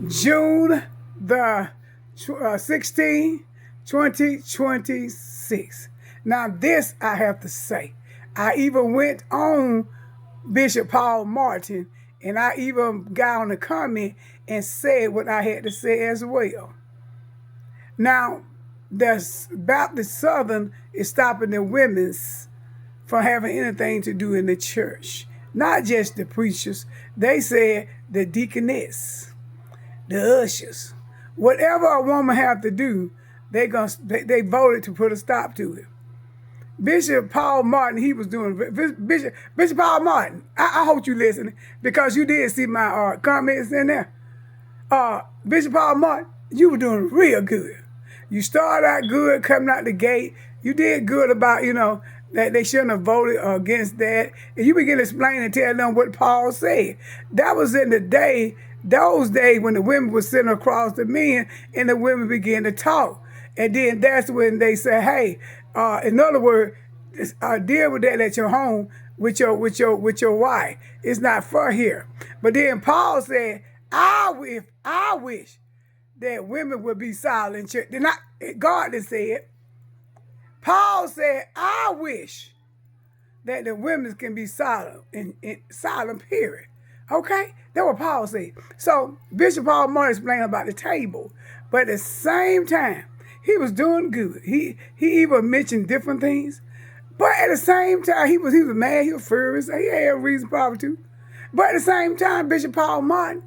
June the 16th, 2026. Now this I have to say. I even went on Bishop Paul Morton, and I even got on the comment and said what I had to say as well. Now, the Baptist Southern is stopping the women's from having anything to do in the church. Not just the preachers. They said the deaconess, the ushers. Whatever a woman have to do, they voted to put a stop to it. Bishop Paul Morton, he was doing, Bishop Paul Morton, I hope you listening, because you did see my comments in there. Bishop Paul Morton, you were doing real good. You started out good coming out the gate. You did good about, that they shouldn't have voted against that. And you begin to explain and tell them what Paul said. That was in those days when the women were sitting across the men and the women began to talk. And then that's when they say, hey, in other words, deal with that at your home with your wife. It's not for here. But then Paul said, I wish that women would be silent in church. God didn't say it. Paul said, I wish that the women can be silent, in silent period. Okay? That's what Paul said. So Bishop Paul Morton explained about the table. But at the same time, he was doing good. He even mentioned different things. But at the same time, he was mad, he was furious. He had a reason probably to. But at the same time, Bishop Paul Morton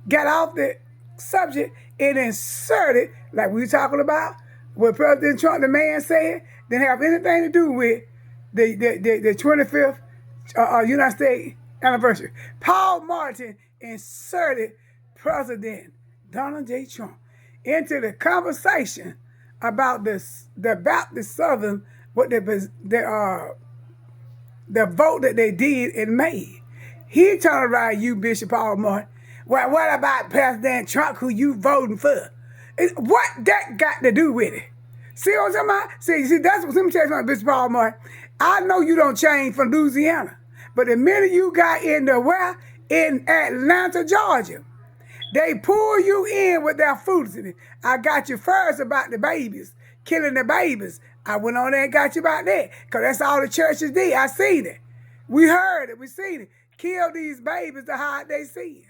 got off the subject and inserted, like we were talking about, what President Trump, the man said, didn't have anything to do with the 25th United States anniversary. Paul Morton inserted President Donald J. Trump into the conversation about the Baptist Southern, what the vote that they did in May. He turned around, you Bishop Paul Morton. Well, what about President Trump, who you voting for? What that got to do with it? See what I'm talking about? See, that's what, let me tell you something, Bishop Paul Morton. I know you don't change from Louisiana, but the minute you got in Atlanta, Georgia, they pull you in with their foolishness. I got you first about the babies, killing the babies. I went on there and got you about that, because that's all the churches did. I seen it. We heard it. We seen it. Kill these babies to hide they sin.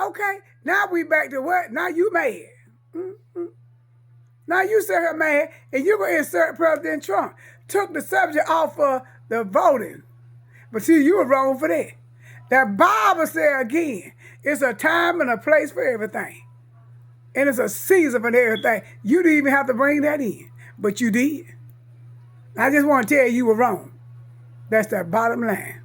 Okay, now we back to what? Now you mad. Mm-hmm. Now you sit here mad, and you're going to insert President Trump. Took the subject off of the voting. But see, you were wrong for that. That Bible said again, it's a time and a place for everything. And it's a season for everything. You didn't even have to bring that in, but you did. I just want to tell you were wrong. That's the bottom line.